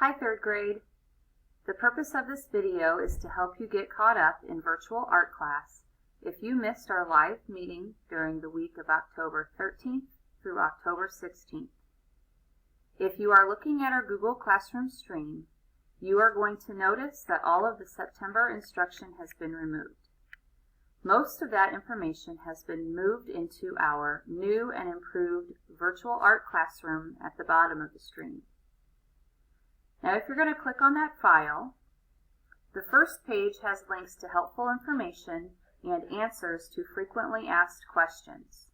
Hi, third grade. The purpose of this video is to help you get caught up in virtual art class if you missed our live meeting during the week of October 13th through October 16th. If you are looking at our Google Classroom stream, you are going to notice that all of the September instruction has been removed. Most of that information has been moved into our new and improved virtual art classroom at the bottom of the stream. Now, if you're going to click on that file, the first page has links to helpful information and answers to frequently asked questions.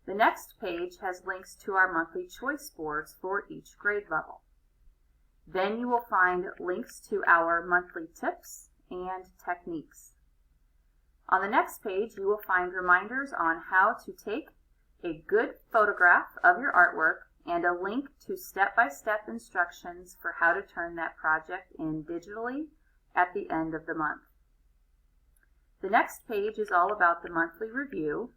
The next page has links to our monthly choice boards for each grade level. Then you will find links to our monthly tips and techniques. On the next page, you will find reminders on how to take a good photograph of your artwork and a link to step-by-step instructions for how to turn that project in digitally at the end of the month. The next page is all about the monthly review,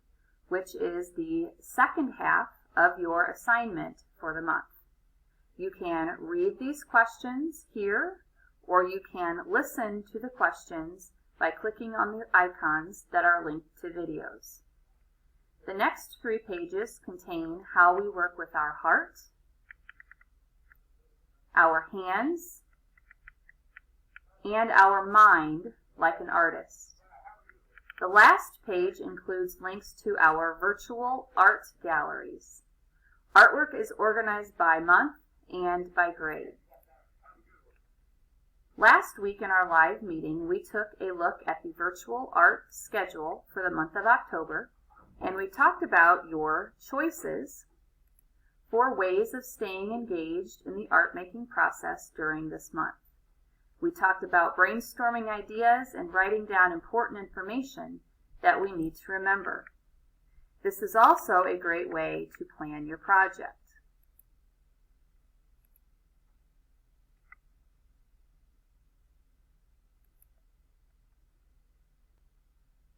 which is the second half of your assignment for the month. You can read these questions here, or you can listen to the questions by clicking on the icons that are linked to videos. The next 3 pages contain how we work with our heart, our hands, and our mind like an artist. The last page includes links to our virtual art galleries. Artwork is organized by month and by grade. Last week in our live meeting, we took a look at the virtual art schedule for the month of October, and we talked about your choices for ways of staying engaged in the art making process during this month. We talked about brainstorming ideas and writing down important information that we need to remember. This is also a great way to plan your project.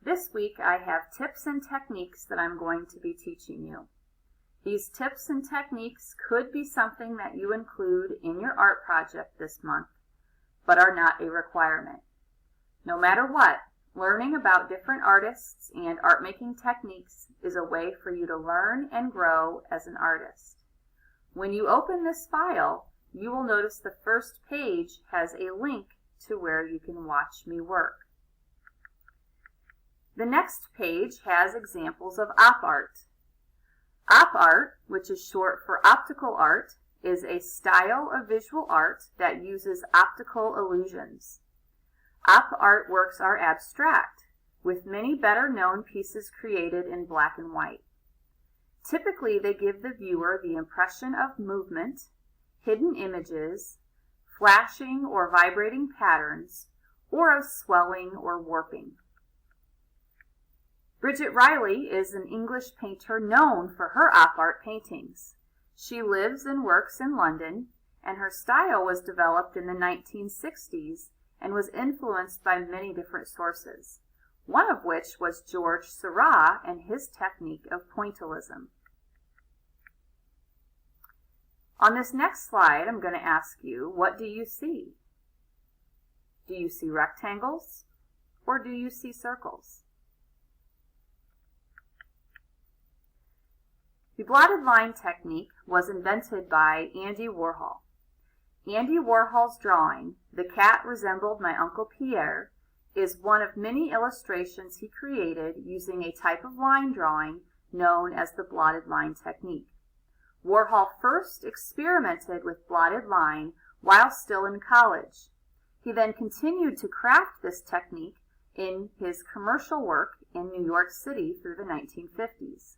This week I have tips and techniques that I'm going to be teaching you. These tips and techniques could be something that you include in your art project this month, but are not a requirement. No matter what, learning about different artists and art making techniques is a way for you to learn and grow as an artist. When you open this file, you will notice the first page has a link to where you can watch me work. The next page has examples of op art. Op art, which is short for optical art, is a style of visual art that uses optical illusions. Op art works are abstract, with many better known pieces created in black and white. Typically, they give the viewer the impression of movement, hidden images, flashing or vibrating patterns, or of swelling or warping. Bridget Riley is an English painter known for her op art paintings. She lives and works in London, and her style was developed in the 1960s and was influenced by many different sources, one of which was George Seurat and his technique of pointillism. On this next slide, I'm going to ask you, what do you see? Do you see rectangles, or do you see circles? The blotted line technique was invented by Andy Warhol. Andy Warhol's drawing, "The Cat Resembled My Uncle Pierre," is one of many illustrations he created using a type of line drawing known as the blotted line technique. Warhol first experimented with blotted line while still in college. He then continued to craft this technique in his commercial work in New York City through the 1950s.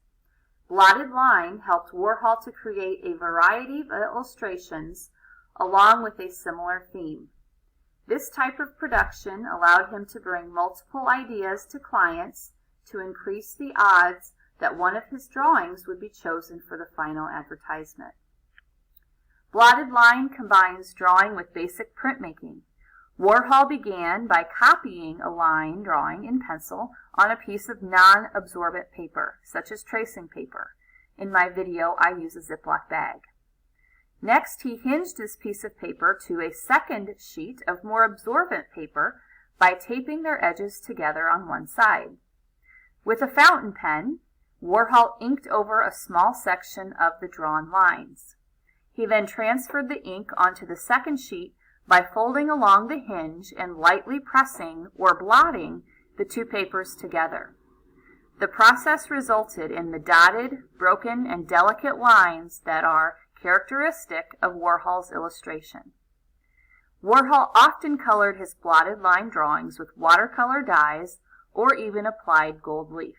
Blotted line helped Warhol to create a variety of illustrations along with a similar theme. This type of production allowed him to bring multiple ideas to clients to increase the odds that one of his drawings would be chosen for the final advertisement. Blotted line combines drawing with basic printmaking. Warhol began by copying a line drawing in pencil on a piece of non-absorbent paper, such as tracing paper. In my video, I use a Ziploc bag. Next, he hinged this piece of paper to a second sheet of more absorbent paper by taping their edges together on one side. With a fountain pen, Warhol inked over a small section of the drawn lines. He then transferred the ink onto the second sheet by folding along the hinge and lightly pressing or blotting the two papers together. The process resulted in the dotted, broken, and delicate lines that are characteristic of Warhol's illustration. Warhol often colored his blotted line drawings with watercolor dyes or even applied gold leaf.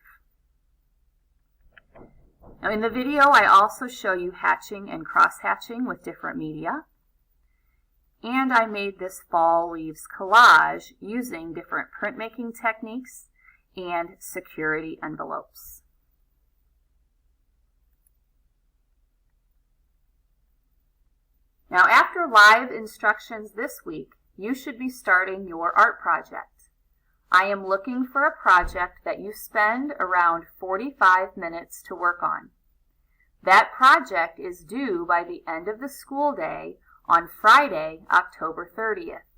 Now in the video, I also show you hatching and cross-hatching with different media. And I made this fall leaves collage using different printmaking techniques and security envelopes. Now after live instructions this week, you should be starting your art project. I am looking for a project that you spend around 45 minutes to work on. That project is due by the end of the school day on Friday, October 30th.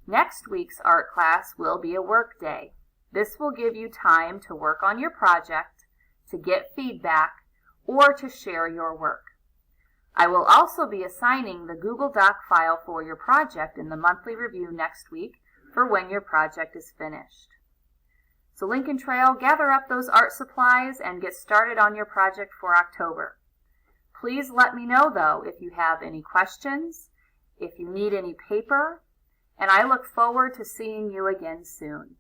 Next week's art class will be a work day. This will give you time to work on your project, to get feedback, or to share your work. I will also be assigning the Google Doc file for your project in the monthly review next week for when your project is finished. So Lincoln Trail, gather up those art supplies and get started on your project for October. Please let me know, though, if you have any questions, if you need any paper, and I look forward to seeing you again soon.